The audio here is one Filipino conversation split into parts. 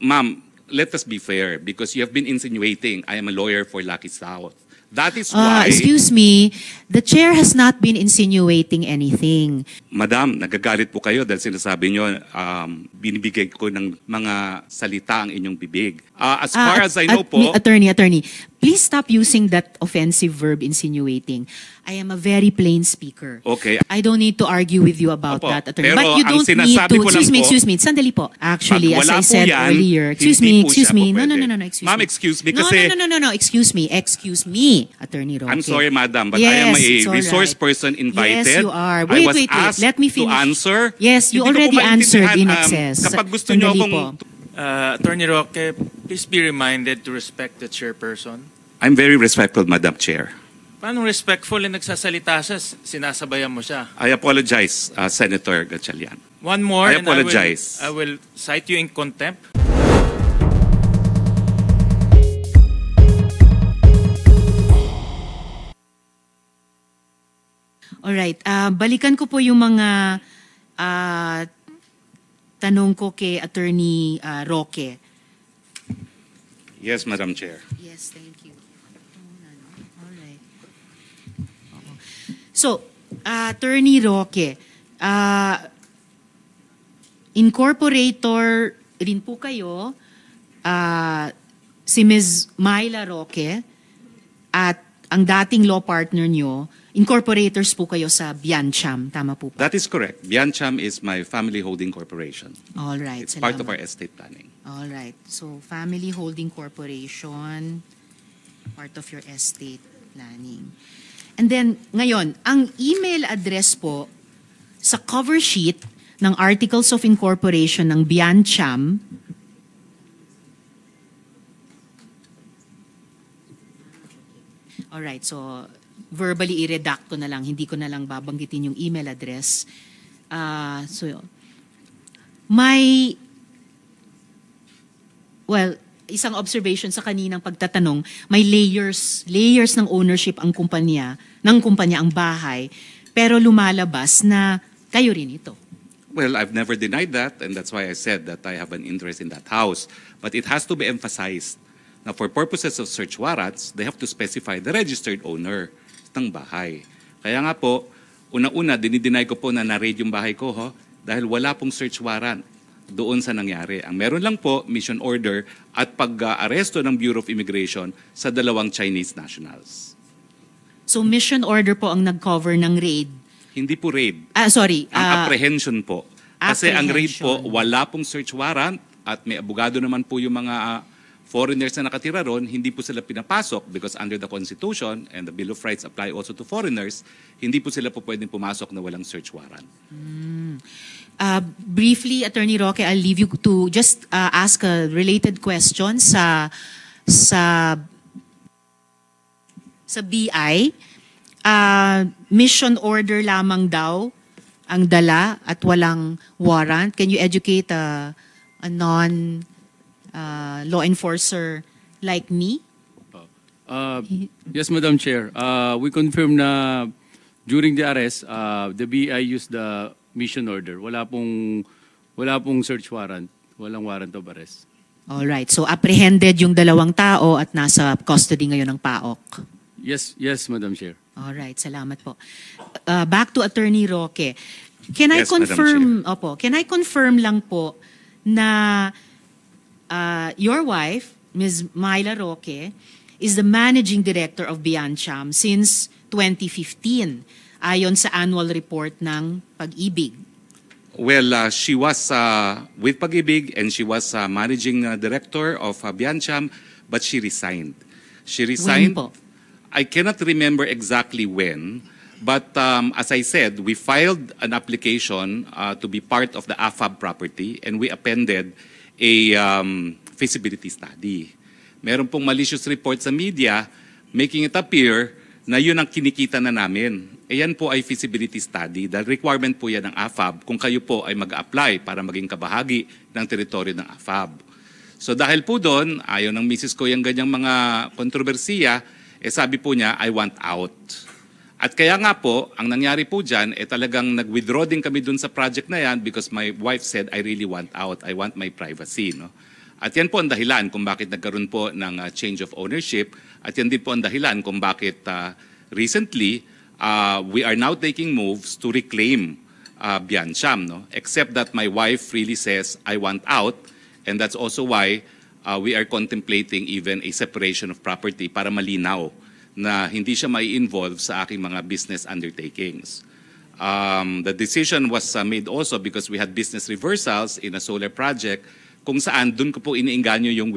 Ma'am, let us be fair because you have been insinuating I am a lawyer for Lucky South. That is why... Excuse me, the chair has not been insinuating anything. Madam, nagagalit po kayo dahil sinasabi nyo binibigay ko ng mga salita ang inyong bibig. As far as I know po... Attorney, please stop using that offensive verb insinuating. I am a very plain speaker. Okay. I don't need to argue with you about that, attorney. Pero But you don't need to... Excuse me, sandali po. Actually, as I said earlier... Excuse me. No, excuse me. Ma'am, excuse me kasi... No, excuse me, Attorney Roque. I'm sorry, madam, but I am a resource person invited. Yes, you are. Wait. Let me finish. To answer. Yes, you already answered in excess. Kapag gusto nyo akong... Attorney Roque, please be reminded to respect the chairperson. I'm very respectful, Madam Chair. Paano respectful na nagsasalita siya, sinasabayan mo siya? I apologize, Senator Gatchalian. One more, I apologize. I will cite you in contempt. Alright, balikan ko po yung mga tanong ko kay Attorney Roque. Yes, Madam Chair. Yes, thank you. Alright. So, Attorney Roque, incorporator rin po kayo, si Ms. Myla Roque at ang dating law partner nyo, incorporators po kayo sa Biancham, tama po ba? That is correct. Biancham is my family holding corporation. All right. It's part of our estate planning. All right. So, family holding corporation, part of your estate planning. And then, ngayon, ang email address po sa cover sheet ng Articles of Incorporation ng Biancham, all right, so verbally i-redact ko na lang, hindi ko na lang babanggitin yung email address. Isang observation sa kaninang pagtatanong, may layers ng ownership ng kumpanya ang bahay, pero lumalabas na kayo rin ito. Well, I've never denied that, and that's why I said that I have an interest in that house. But it has to be emphasized na for purposes of search warrants, they have to specify the registered owner ng bahay. Kaya nga po, una-una, dinideny ko po na na-raid yung bahay ko dahil wala pong search warrant doon sa nangyari. Ang meron lang po, mission order at pag-aresto ng Bureau of Immigration sa 2 Chinese nationals. So mission order po ang nag-cover ng raid? Hindi po raid. Sorry. Ang apprehension po. Kasi ang raid po, wala pong search warrant at may abogado naman po yung mga foreigners na nakatira ron, hindi po sila pinapasok because under the Constitution and the Bill of Rights apply also to foreigners, hindi po sila po pwedeng pumasok na walang search warrant. Briefly, Attorney Roque, I'll leave you to just ask a related question sa BI. Mission order lamang daw ang dala at walang warrant. Can you educate a law enforcer like me? Yes, Madam Chair. We confirm na during the arrest, the BI used the mission order. Wala pong search warrant. Walang warrant of arrest. All right. So apprehended yung 2 tao at nasa custody ngayon ng PAOK. Yes, Madam Chair. All right. Salamat po. Back to Attorney Roque. Can I Yes, confirm? Can I confirm lang po na your wife, Ms. Myla Roque, is the managing director of Biancham since 2015, ayon sa annual report ng Pag-ibig. Well, she was with Pag-ibig and she was managing director of Biancham, but she resigned. She resigned. When po? I cannot remember exactly when, but as I said, we filed an application to be part of the AFAB property and we appended a feasibility study. Meron pong malicious report sa media making it appear na yun ang kinikita na namin. Yan po ay feasibility study dahil requirement po yan ng AFAB kung kayo po ay mag-apply para maging kabahagi ng teritoryo ng AFAB. So dahil po doon, ayaw ng misis ko yung ganyang mga kontrobersiya, sabi po niya, I want out. At kaya nga po, ang nangyari po dyan, talagang nag-withdraw din kami doon sa project na yan because my wife said, I really want out. I want my privacy. No? At yan po ang dahilan kung bakit nagkaroon po ng change of ownership. At yan din po ang dahilan kung bakit recently we are now taking moves to reclaim Biancham. No? Except that my wife really says, I want out. And that's also why we are contemplating even a separation of property para malinaw na hindi siya mai-involve sa aking mga business undertakings. The decision was made also because we had business reversals in a solar project kung saan doon ko po iniinganyo yung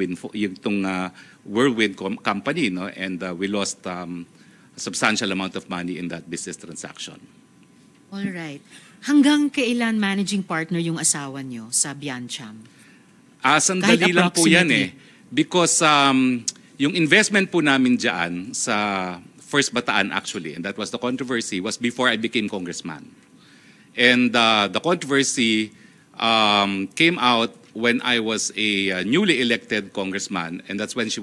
Whirlwind company, no? And we lost a substantial amount of money in that business transaction. All right. Hanggang kailan managing partner yung asawa nyo sa Biancham? Sandali Kahit lang po yan approximately. Because yung investment po namin dyan sa First Bataan actually, and that was the controversy, was before I became congressman. And the controversy came out when I was a newly elected congressman, and that's when she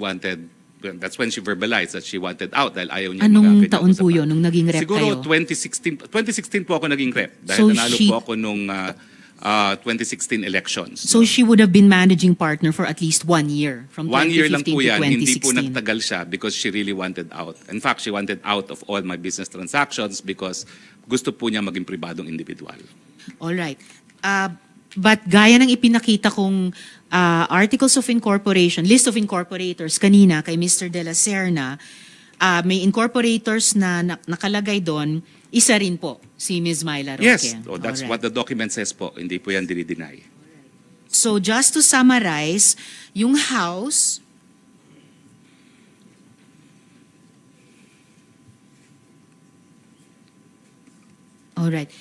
verbalized that she wanted out dahil ayaw niya Anong magaganyan taon usapan. po yun nung naging rep Siguro kayo? 2016 po ako naging rep dahil So nanalo she- po ako nung 2016 elections. So she would have been managing partner for at least 1 year, from 1 year lang 2015 po to yan, hindi po 2016. nagtagal siya because she really wanted out. In fact, she wanted out of all my business transactions because gusto po niya maging pribadong individual. All right. But gaya ng ipinakita kong articles of incorporation, list of incorporators kanina kay Mr. De La Serna, may incorporators na nakalagay doon, isa rin po si Ms. Myla Roque. Yes, that's Alright. what the document says po. Hindi po yan dinideny. So just to summarize, yung house, all right.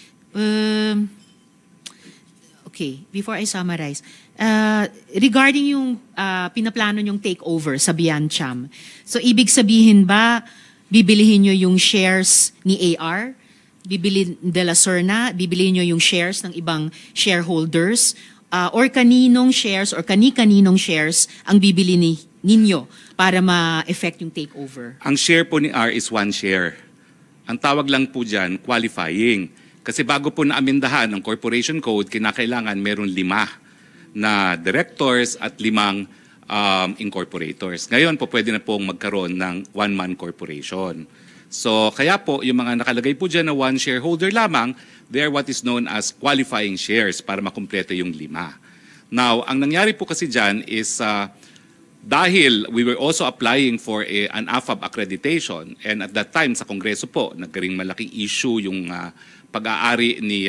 Okay, before I summarize, regarding yung pinaplano yung takeover sa Biancham, so ibig sabihin ba, bibilihin nyo yung shares ni AR? Bibilin De La Serna? Bibilihin nyo yung shares ng ibang shareholders? Or kaninong shares or kani-kaninong shares ang bibili ninyo para ma-effect yung takeover? Ang share po ni R is 1 share. Ang tawag lang po dyan, qualifying. Kasi bago po naamindahan ang corporation code, kinakailangan meron 5 na directors at 5 incorporators. Ngayon po pwede na pong magkaroon ng 1-man corporation. So kaya po yung mga nakalagay po dyan na 1 shareholder lamang, they are what is known as qualifying shares para makumpleto yung 5. Now, ang nangyari po kasi dyan is dahil we were also applying for an AFAB accreditation, and at that time sa Kongreso po, nagkaring malaking issue yung pag-aari ni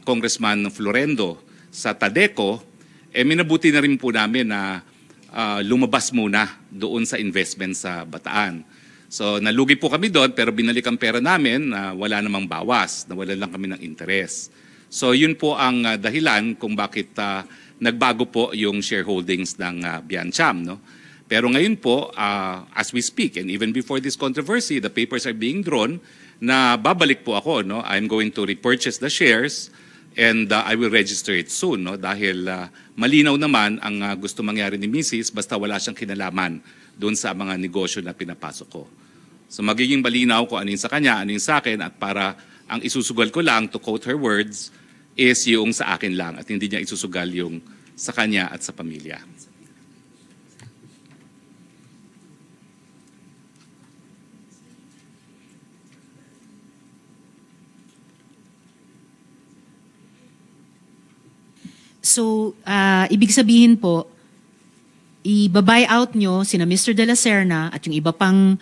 Congressman Florendo sa Tadeco, minabuti na rin po namin na lumabas muna doon sa investment sa Bataan. So nalugi po kami doon pero binalik ang pera namin na wala namang bawas, nawalan lang kami ng interest. So yun po ang dahilan kung bakit nagbago po yung shareholdings ng Biancham. No? Pero ngayon po, as we speak, and even before this controversy, the papers are being drawn na babalik po ako. No? I'm going to repurchase the shares and I will register it soon. No? Dahil malinaw naman ang gusto mangyari ni Mrs. basta wala siyang kinalaman doon sa mga negosyo na pinapasok ko. So magiging malinaw kung ano yung sa kanya, ano yung sa akin, at para ang isusugal ko lang, to quote her words, is yung sa akin lang at hindi niya isusugal yung sa kanya at sa pamilya. So, ibig sabihin po, i-buy out nyo sina Mr. De La Serna at yung iba pang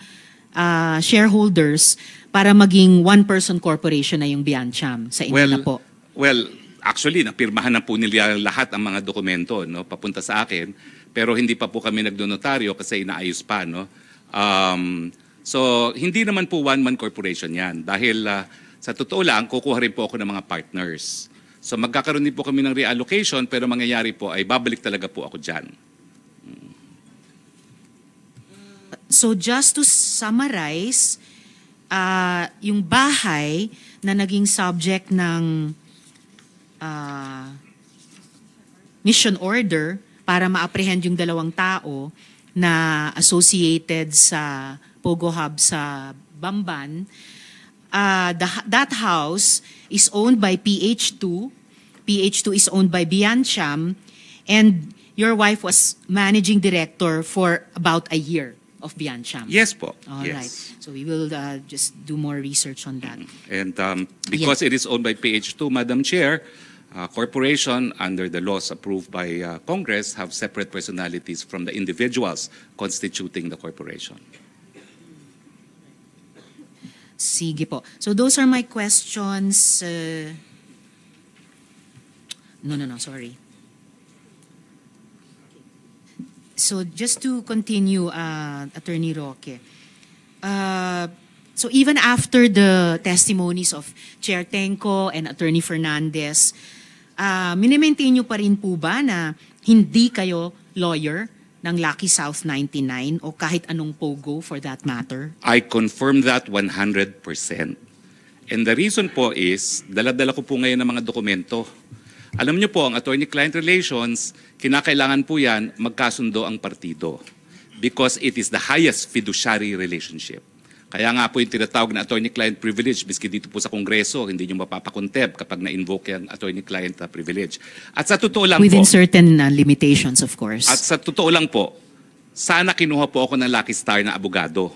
shareholders para maging one-person corporation na yung Biancham sa inyo na po. Well, actually, napirmahan na po nila lahat ang mga dokumento, no, papunta sa akin, pero hindi pa po kami nagdonotaryo kasi inaayos pa. No? So, hindi naman po one-man corporation yan. Dahil sa totoo lang, kukuha rin po ako ng mga partners. So, magkakaroon din po kami ng reallocation, pero mangyayari po ay babalik talaga po ako dyan. So just to summarize, yung bahay na naging subject ng mission order para ma-apprehend yung 2 tao na associated sa Pogo Hub sa Bamban, that house is owned by PH2. PH2 is owned by Biancham, and your wife was managing director for about a year of Biancham. Yes po. All yes. right. So we will just do more research on that. And because it is owned by PH2, Madam Chair, corporation under the laws approved by Congress have separate personalities from the individuals constituting the corporation. Sige po. So those are my questions. No, sorry. So just to continue, Attorney Roque, so even after the testimonies of Chair Tenco and Attorney Fernandez, minimaintain nyo pa rin po ba na hindi kayo lawyer ng Lucky South 99 o kahit anong POGO for that matter? I confirm that 100%. And the reason po is, dala-dala ko po ngayon ng mga dokumento. Alam niyo po, ang attorney-client relations, kinakailangan po yan magkasundo ang partido because it is the highest fiduciary relationship. Kaya nga po yung tinatawag na attorney-client privilege, biski dito po sa Kongreso, hindi nyo mapapakonteb kapag na-invoke yung attorney-client privilege. At sa totoo lang Within po, certain limitations, of course. at sa totoo lang po, sana kinuha po ako ng Lucky Star na abogado.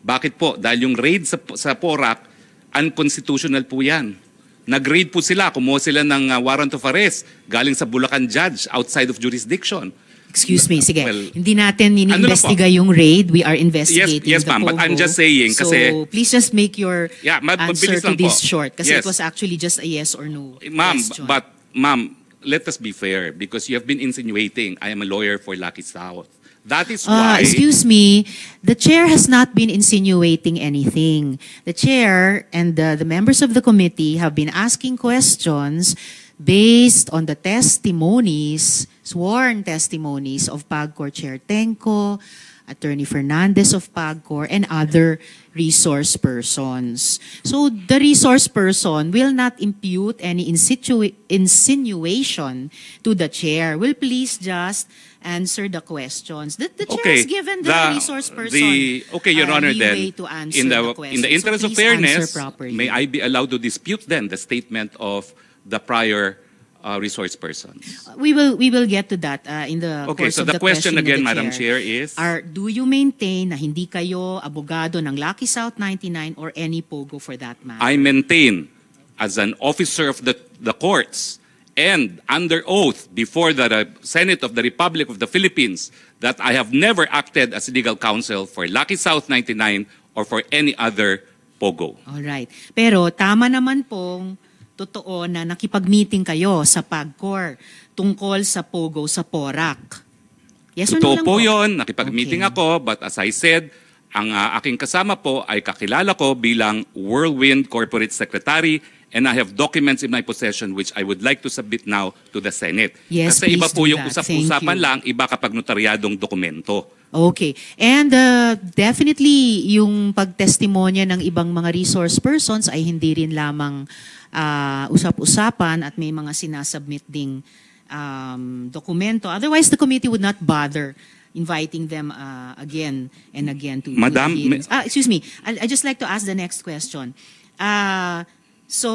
Bakit po? Dahil yung raid sa PORAC, unconstitutional po yan. Nag-raid po sila, kumuha sila ng warrant of arrest galing sa Bulacan judge outside of jurisdiction. Excuse me, sige. Well, Hindi natin ano na po? ini-investiga yung raid. We are investigating Yes, the ma'am, but POGO. I'm just saying kasi- So, please just make your Yeah, answer mabilis to lang this po. short. Kasi Yes. it was actually just a yes or no Ma'am, question. but ma'am, let us be fair because you have been insinuating I am a lawyer for Lucky South. That is why... Excuse me, the chair has not been insinuating anything. The chair and the members of the committee have been asking questions based on the testimonies, sworn testimonies of PAGCOR Chair Tenco, Attorney Fernandez of PAGCOR, and other resource persons. So the resource person will not impute any insinuation to the chair. Will please just answer the questions. The chair has given the resource person okay, Your Honor, leeway then, to answer in the questions. the interest So of please answer fairness, properly. may I be allowed to dispute then the statement of the prior resource persons? We will get to that in the Okay, course so of the question questioning of again, the Madam Chair, is... do you maintain na hindi kayo abogado ng Lucky South 99 or any POGO for that matter? I maintain as an officer of the courts and under oath before the Senate of the Republic of the Philippines that I have never acted as legal counsel for Lucky South 99 or for any other POGO. All right. Pero tama naman pong totoo na nakipag-meeting kayo sa PAGCOR tungkol sa POGO sa PORAC. Yes or no Totoo lang po yun, nakipag-meeting Okay. ako, but as I said, ang aking kasama po ay kakilala ko bilang Whirlwind Corporate Secretary and I have documents in my possession which I would like to submit now to the Senate. Yes, Kasi iba please po do yung that. usap-usapan Thank you. lang, iba kapag notaryadong dokumento. Okay. And definitely, yung pagtestimonya ng ibang mga resource persons ay hindi rin lamang usap-usapan at may mga sinasubmit ding dokumento. Otherwise, the committee would not bother inviting them again and again to Madam, the hearings. Excuse me. I just like to ask the next question. So,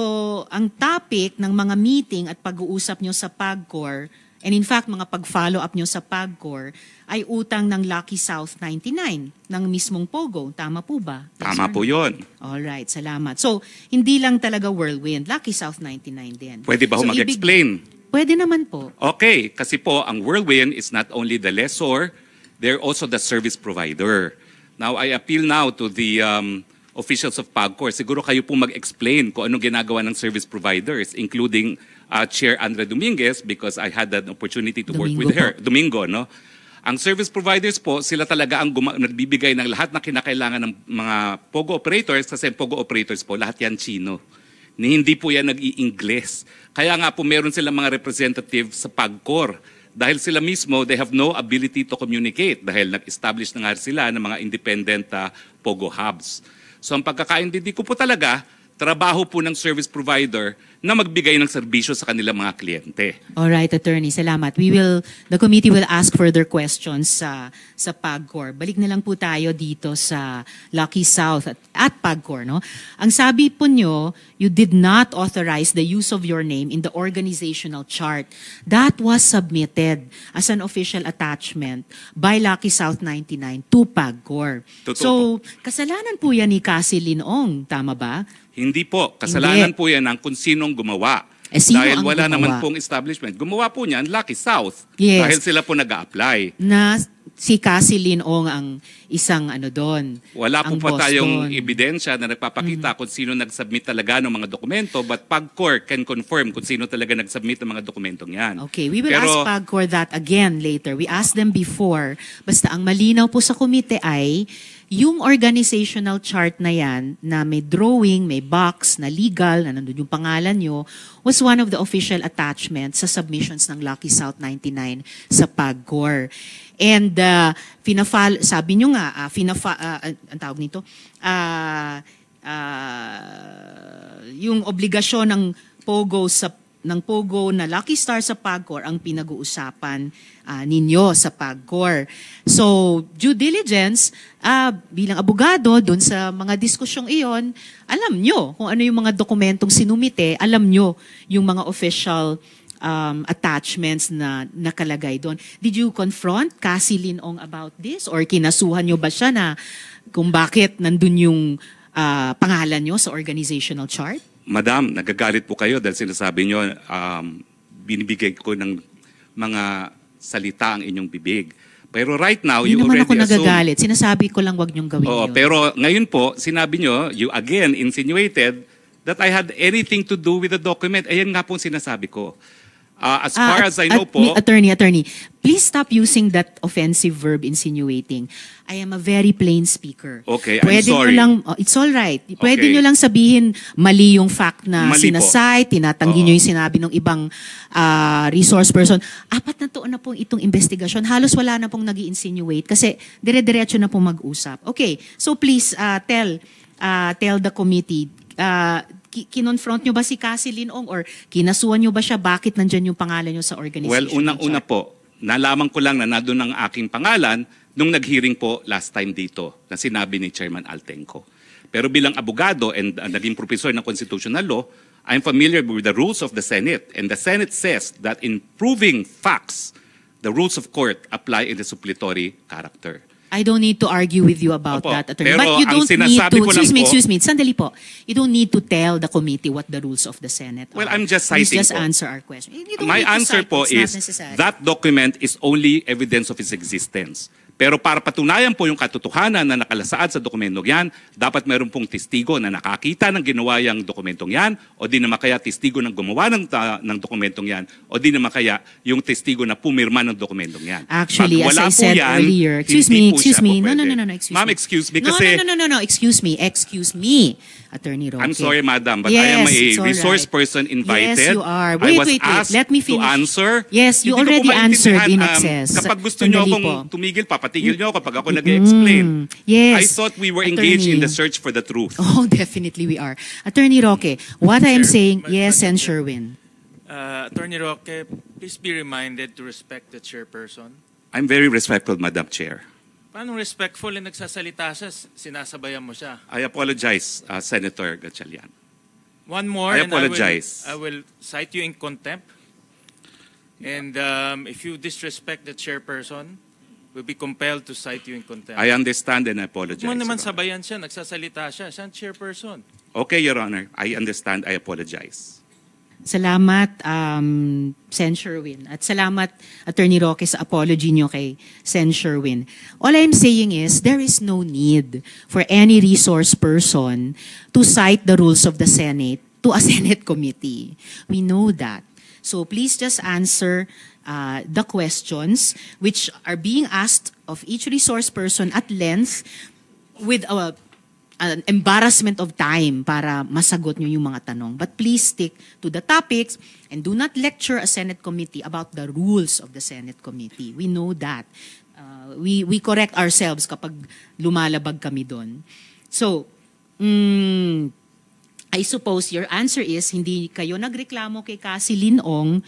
ang topic ng mga meeting at pag-uusap nyo sa PAGCOR, and in fact, mga pag-follow up nyo sa PAGCOR, ay utang ng Lucky South 99, ng mismong POGO. Tama po ba? Yes Tama or po no? yun. Alright, salamat. So, hindi lang talaga Whirlwind, Lucky South 99 din. Pwede ba ho So, mag-explain? Pwede naman po. Okay, kasi po ang Whirlwind is not only the lessor, they're also the service provider. Now, I appeal now to the officials of PAGCOR. Siguro kayo po mag-explain kung anong ginagawa ng service providers, including Chair Andrea Dominguez because I had an opportunity to work with her. Domingo, no? Ang service providers po, sila talaga ang nagbibigay ng lahat na kinakailangan ng mga POGO operators kasi POGO operators po, lahat yan Chino. Hindi po yan nag-i-Ingles. Kaya nga po meron silang mga representative sa PAGCOR. Dahil sila mismo, they have no ability to communicate dahil nag-establish na nga sila ng mga independent POGO hubs. So ang pagkakaintindi ko po talaga, trabaho po ng service provider na magbigay ng serbisyo sa kanilang mga kliyente. All right, Attorney, salamat. The committee will ask further questions sa PAGCOR. Balik na lang po tayo dito sa Lucky South at PAGCOR, no? Ang sabi po nyo, you did not authorize the use of your name in the organizational chart. That was submitted as an official attachment by Lucky South 99 to PAGCOR. Totoo So, kasalanan po yan ni Cassie Linong, tama ba? Hindi po. Kasalanan po yan ng kung sinong gumawa. Sino Dahil ang wala gumawa? naman pong establishment. Gumawa po niyan Lucky South. Yes. Dahil sila po nag-a-apply. Na si Cassie Linong ang isang doon. Wala po ang pa boss tayong doon. ebidensya na nagpapakita kung sino nag-submit talaga ng mga dokumento, but PAGCOR can confirm kung sino talaga nag-submit ng mga dokumentong yan. Okay, we will Pero, ask PAGCOR that again later. We asked them before. Basta ang malinaw po sa komite ay yung organizational chart na yan, na may drawing, may box, na legal, na nandun yung pangalan nyo, was one of the official attachments sa submissions ng Lucky South 99 sa PAGCOR. And sabi nyo nga, ang tawag nito, yung obligasyon ng Pogo na Lucky Star sa PAGCOR ang pinag-uusapan ninyo sa PAGCOR. So, due diligence, bilang abogado, dun sa mga diskusyong iyon, alam nyo kung ano yung mga dokumentong sinumite, alam nyo yung mga official attachments na nakalagay doon. Did you confront Cassie Linong about this? Or kinasuhan nyo ba siya na kung bakit nandun yung pangalan nyo sa organizational chart? Madam, nagagalit po kayo dahil sinasabi nyo, binibigay ko ng mga salita ang inyong bibig. Pero right now, Hindi you naman already ako assume... nagagalit. Sinasabi ko lang wag niyong gawin Oo, yun. pero ngayon po, sinabi nyo, you again insinuated that I had anything to do with the document. Ayan nga po ang sinasabi ko. As far as I know po... Attorney, please stop using that offensive verb insinuating. I am a very plain speaker. Okay, I'm sorry. It's all right. Pwede Okay. nyo lang sabihin mali yung fact na Mali po. sinasite, tinatanggi Oo. nyo yung sinabi ng ibang resource person. 4 na taon na pong itong investigasyon. Halos wala na pong nag-i-insinuate kasi dire-diretso na pong mag-usap. Okay, so please tell the committee, kinonfront nyo ba si Cassie Linong or kinasuhan nyo ba siya? Bakit nandyan yung pangalan nyo sa organization? Well, unang-una po, nalaman ko lang na nandun ang aking pangalan nung nag-hearing po last time dito na sinabi ni Chairman Altenco. Pero bilang abogado and naging professor ng constitutional law, I'm familiar with the rules of the Senate. And the Senate says that in proving facts, the rules of court apply in the suppletory character. I don't need to argue with you about Opo, that, Attorney. pero But you ang don't need sinasabi to, ko lang po- excuse me, sandali po. You don't need to tell the committee what the rules of the Senate are. Well, I'm just Please citing just po. answer our question. You don't My need to answer cite. po It's not is necessary. that document is only evidence of its existence. Pero para patunayan po yung katotohanan na nakalasaad sa dokumentong yan, dapat meron pong testigo na nakakita ng ginawa yung dokumentong yan, o di naman kaya testigo ng gumawa ng dokumentong yan, o di naman kaya yung testigo na pumirma ng dokumentong yan. Actually, Pag as wala I po said yan, earlier, excuse hindi me, po excuse siya me. po No, pwede. excuse Ma'am, me. excuse me No, kasi... no, excuse me, Attorney Roque. I'm sorry, madam, but Yes, I am a it's all resource right. person invited. Yes, you are. I was Wait. asked Let me to finish. answer. Yes, you Hindi ko po already answered in maintindihan, excess. Kapag gusto nyo Sandali akong po. tumigil, papatigil nyo kapag ako nag-explain. Yes. I thought we were engaged in Attorney. the search for the truth. Oh, definitely we are. Attorney Roque, what I am Sir, saying, Madam yes, and Chair. Sherwin. Attorney Roque, please be reminded to respect the chairperson. I'm very respectful, Madam Chair. Paano respectful na nagsasalita siya, sinasabayan mo siya? I apologize, Senator Gatchalian. One more, I and apologize. I will cite you in contempt. And if you disrespect the chairperson, we'll be compelled to cite you in contempt. I understand and I apologize. Huwag mo naman Your Honor. sabayan siya, nagsasalita siya. Siya ang chairperson. Okay, Your Honor. I understand. I apologize. Salamat, Sen Sherwin. At salamat, Attorney Roque, sa apology niyo kay Sen Sherwin. All I'm saying is, there is no need for any resource person to cite the rules of the Senate to a Senate committee. We know that. So please just answer the questions which are being asked of each resource person at length with an embarrassment of time para masagot nyo yung mga tanong. But please stick to the topics and do not lecture a Senate committee about the rules of the Senate committee. We know that. We correct ourselves kapag lumalabag kami doon. So, I suppose your answer is hindi kayo nagreklamo kay Cassie Leong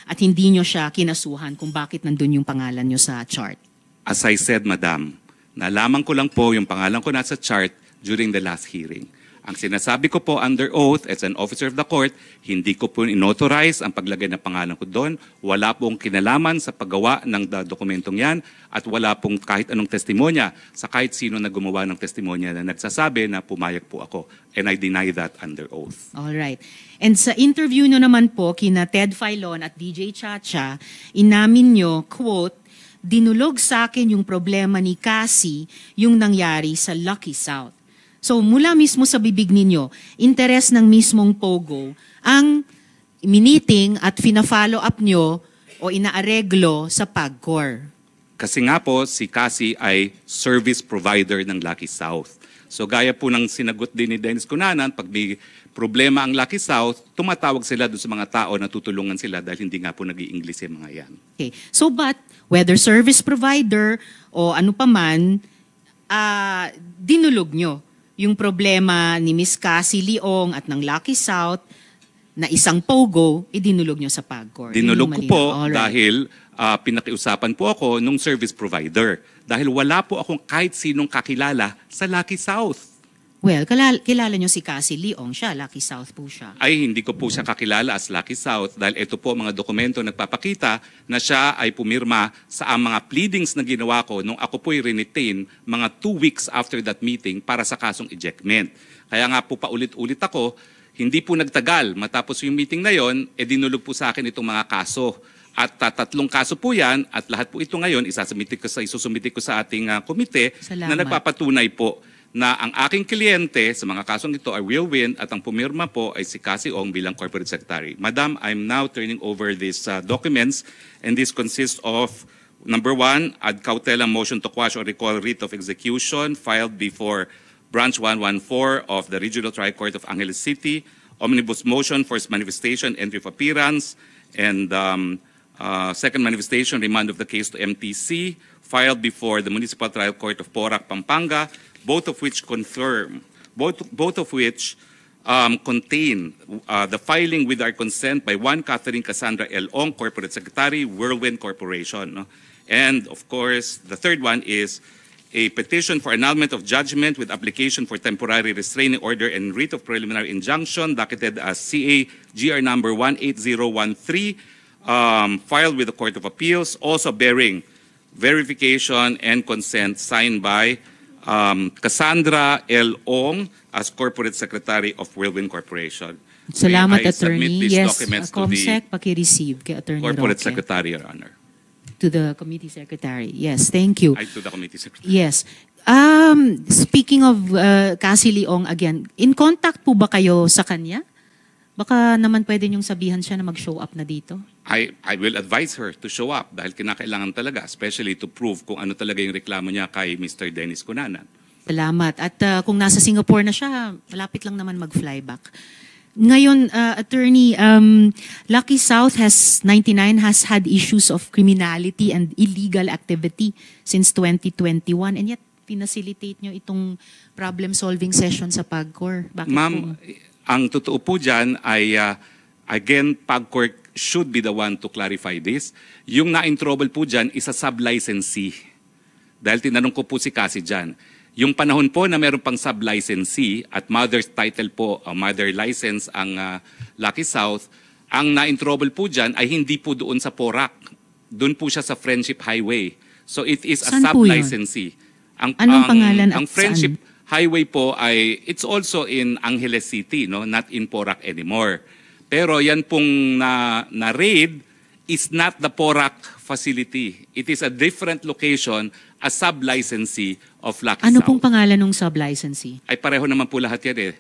at hindi nyo siya kinasuhan kung bakit nandun yung pangalan nyo sa chart. As I said, Madam, nalaman ko lang po yung pangalan ko nasa chart during the last hearing. Ang sinasabi ko po under oath as an officer of the court, hindi ko po inauthorize ang paglagay ng pangalan ko doon. Wala pong kinalaman sa paggawa ng dokumentong yan at wala pong kahit anong testimonya sa kahit sino na gumawa ng testimonya na nagsasabi na pumayag po ako. And I deny that under oath. All right. And sa interview nyo naman po kina Ted Filon at DJ Chacha, inamin nyo, quote, dinulog sa akin yung problema ni Cassie yung nangyari sa Lucky South. So mula mismo sa bibig ninyo, interes ng mismong Pogo ang miniting at fina-follow up nyo o inaareglo sa PAGCOR. Kasi nga po, si Cassie ay service provider ng Lucky South. So gaya po ng sinagot din ni Dennis Cunanan, pag may problema ang Lucky South, tumatawag sila doon sa mga tao na tutulungan sila dahil hindi nga po nag-i-English yung mga yan. Okay. So but, whether service provider o ano pa man, dinulog nyo yung problema ni Miss Cassie Leong at ng Lucky South na isang Pogo, idinulog nyo sa PAGCOR. Dinulog ko po Alright. dahil pinakiusapan po ako nung service provider. Dahil wala po akong kahit sinong kakilala sa Lucky South. Well, kilala nyo si Cassie Leong, siya, Lucky South po siya. Ay hindi ko po siya kakilala as Lucky South dahil ito po mga dokumento nagpapakita na siya ay pumirma sa mga pleadings na ginawa ko nung ako po'y retain mga 2 weeks after that meeting para sa kasong ejectment. Kaya nga po paulit-ulit ako, hindi po nagtagal matapos yung meeting na yon, dinulog po sa akin itong mga kaso. At 3 kaso po yan at lahat po ito ngayon isusumiti ko sa ating komite na nagpapatunay po na ang aking kliyente sa mga kasong ito ay Will Win at ang pumirma po ay si Cassie Ong bilang Corporate Secretary. Madam, I'm now turning over these documents and this consists of number 1, ad cautelam motion to quash or recall writ of execution filed before Branch 114 of the Regional Trial Court of Angeles City, omnibus motion for manifestation, entry of appearance, and second manifestation, remand of the case to MTC, filed before the Municipal Trial Court of Porac, Pampanga, both of which contain the filing with our consent by one Catherine Cassandra L. Ong, Corporate Secretary, Whirlwind Corporation. No? And of course, the third one is a petition for annulment of judgment with application for temporary restraining order and writ of preliminary injunction, docketed as CA-GR number 18013, filed with the Court of Appeals, also bearing verification and consent signed by Cassandra L. Ong as Corporate Secretary of Whirlwind Corporation. Salamat, May I submit Attorney. these Yes, documents to the COMSEC, paki-receive kay Attorney Corporate Roque. Secretary, Your Honor. To the Committee Secretary. Yes, thank you. I to the Committee Secretary. Yes. Speaking of Cassie Leong again, in contact po ba kayo sa kanya? Baka naman pwede niyong sabihan siya na mag-show up na dito. I will advise her to show up dahil kinakailangan talaga, especially to prove kung ano talaga yung reklamo niya kay Mr. Dennis Cunanan. Salamat. At kung nasa Singapore na siya, malapit lang naman mag-fly back. Ngayon, Attorney, Lucky South has had issues of criminality and illegal activity since 2021 and yet pinacilitate nyo itong problem-solving session sa PAGCOR. Bakit Ma'am, po? ang totoo po dyan ay, again, PAGCOR should be the one to clarify this. Yung na-in-trouble po dyan is a sub-licensee. Dahil tinanong ko po si Cassie dyan. Yung panahon po na meron pang sub-licensee at mother's title po, mother license ang Lucky South, ang na-in-trouble po dyan ay hindi po doon sa Porac. Doon po siya sa Friendship Highway. So it is a Saan po yun? sub-licensee. Anong pangalan at ang Friendship Highway po ay, it's also in Angeles City, no? Not in Porac anymore. Pero yan pong na-raid is not the Porac facility. It is a different location, a sub-licensee of Lucky Ano South. pong pangalan ng sub-licensee? Ay pareho naman po lahat yan eh.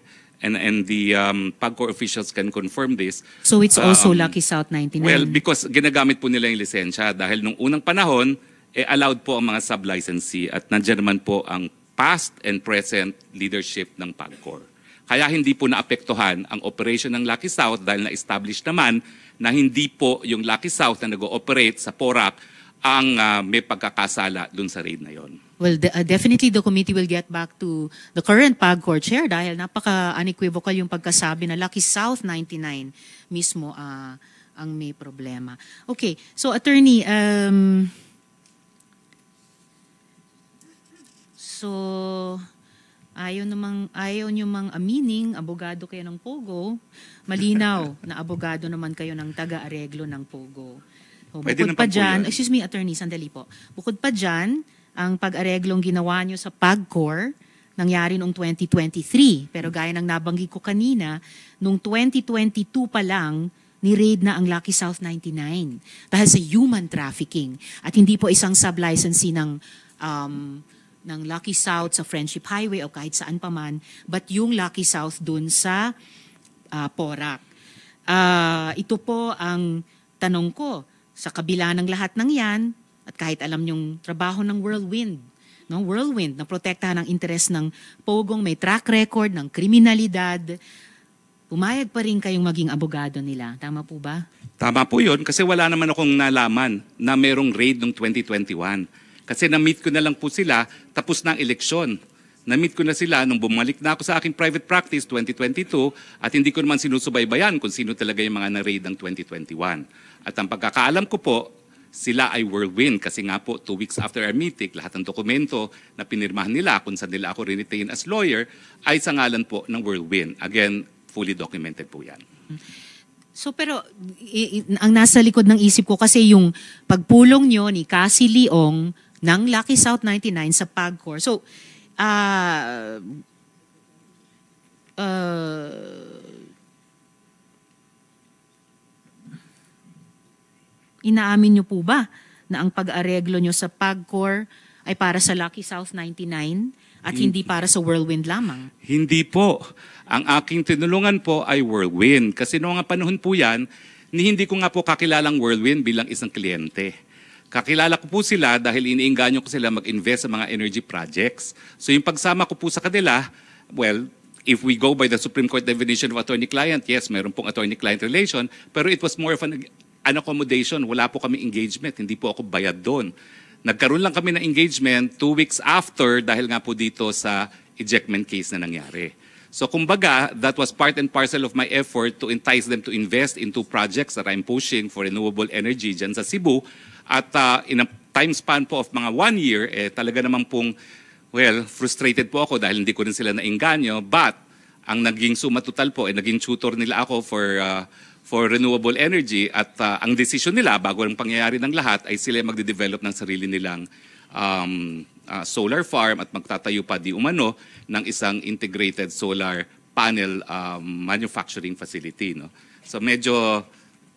And the PAGCOR officials can confirm this. So it's also Lucky South 99? Well, because ginagamit po nila yung lisensya dahil nung unang panahon, allowed po ang mga sub-licensee at nandiyan naman po ang past and present leadership ng PAGCOR. Kaya hindi po naapektuhan ang operation ng Lucky South dahil na-establish naman na hindi po yung Lucky South na nag-ooperate sa Porac ang may pagkakasala dun sa raid na yon. Well, definitely the committee will get back to the current PAGCOR chair dahil napaka-unequivocal yung pagkasabi na Lucky South 99 mismo ang may problema. Okay, so attorney, so ayaw nyo mang amining, abogado kayo ng Pogo, malinaw na abogado naman kayo ng taga-areglo ng Pogo. So, Pwede bukod naman pa po dyan, yan. excuse me attorney, sandali po. Bukod pa dyan, ang pag-areglong ginawa nyo sa PAGCOR, nangyari noong 2023. Pero gaya ng nabanggit ko kanina, noong 2022 pa lang, ni-raid na ang Lucky South 99 dahil sa human trafficking. At hindi po isang sub-licensee ng Lucky South sa Friendship Highway o kahit saan pa man, but yung Lucky South dun sa Porac. Ito po ang tanong ko, sa kabila ng lahat ng yan, at kahit alam yung trabaho ng Whirlwind, no? Whirlwind na protektahan ang interes ng Pogong may track record ng kriminalidad, pumayag pa rin kayong maging abogado nila. Tama po ba? Tama po yun kasi wala naman akong nalaman na merong raid noong 2021. Kasi na-meet ko na lang po sila tapos na ang eleksyon. Na-meet ko na sila nung bumalik na ako sa aking private practice 2022 at hindi ko naman sinusubaybayan kung sino talaga yung mga na-raid ng 2021. At ang pagkakaalam ko po, sila ay Whirlwind kasi nga po 2 weeks after our meeting, lahat ng dokumento na pinirmahan nila kung saan nila ako retain as lawyer ay sa ngalan po ng Whirlwind. Again, fully documented po yan. So pero ang nasa likod ng isip ko kasi yung pagpulong nyo ni Cassie Leong ng Lucky South 99 sa PAGCOR. So, inaamin nyo po ba na ang pag-areglo nyo sa PAGCOR ay para sa Lucky South 99 at hindi para sa Whirlwind lamang? Hindi po. Ang aking tinulungan po ay Whirlwind. Kasi noong nga panahon po yan, hindi ko nga po kakilalang Whirlwind bilang isang kliyente. Kakilala ko po sila dahil iniinganyo ko sila mag-invest sa mga energy projects. So yung pagsama ko po sa kanila, well, if we go by the Supreme Court definition of attorney-client, yes, meron pong attorney-client relation, pero it was more of an accommodation. Wala po kami engagement. Hindi po ako bayad doon. Nagkaroon lang kami ng engagement 2 weeks after dahil nga po dito sa ejectment case na nangyari. So kumbaga, that was part and parcel of my effort to entice them to invest into projects that I'm pushing for renewable energy dyan sa Cebu. At in a time span po of mga 1 year, talaga naman pong, well, frustrated po ako dahil hindi ko rin sila nainganyo. But ang naging suma total po, naging tutor nila ako for renewable energy at ang decision nila bago ang pangyayari ng lahat ay sila magde-develop ng sarili nilang solar farm at magtatayo pa di umano ng isang integrated solar panel manufacturing facility. No? So medyo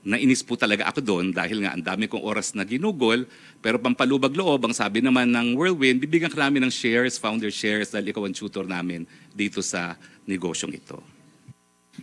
nainis po talaga ako doon dahil nga ang dami kong oras na ginugol pero pampalubag loob ang sabi naman ng Whirlwind, bibigyan ka namin ng shares, founder shares dahil ikaw ang tutor namin dito sa negosyong ito.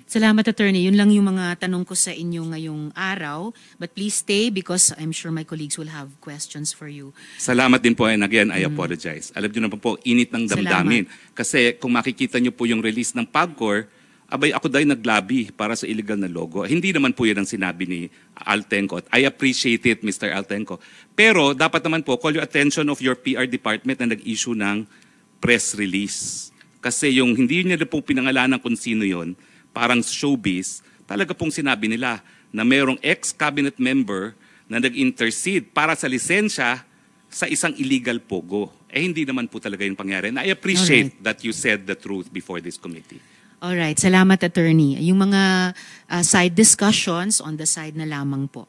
Salamat, attorney. Yun lang yung mga tanong ko sa inyo ngayong araw. But please stay because I'm sure my colleagues will have questions for you. Salamat din po and again, I apologize. Alam niyo naman po, init ng damdamin. Kasi kung makikita niyo po yung release ng PAGCOR, abay ako dahil naglabi para sa illegal na logo. Hindi naman po yun ang sinabi ni Altenco. I appreciate it, Mr. Altenco. Pero dapat naman po, call your attention of your PR department na nag-issue ng press release. Kasi yung hindi niya po pinangalanan kung sino yun, parang showbiz, talaga pong sinabi nila na mayroong ex-cabinet member na nag-intercede para sa lisensya sa isang illegal pogo. Hindi naman po talaga yung pangyari. And I appreciate that you said the truth before this committee. Alright, salamat, attorney. Yung mga side discussions on the side na lamang po.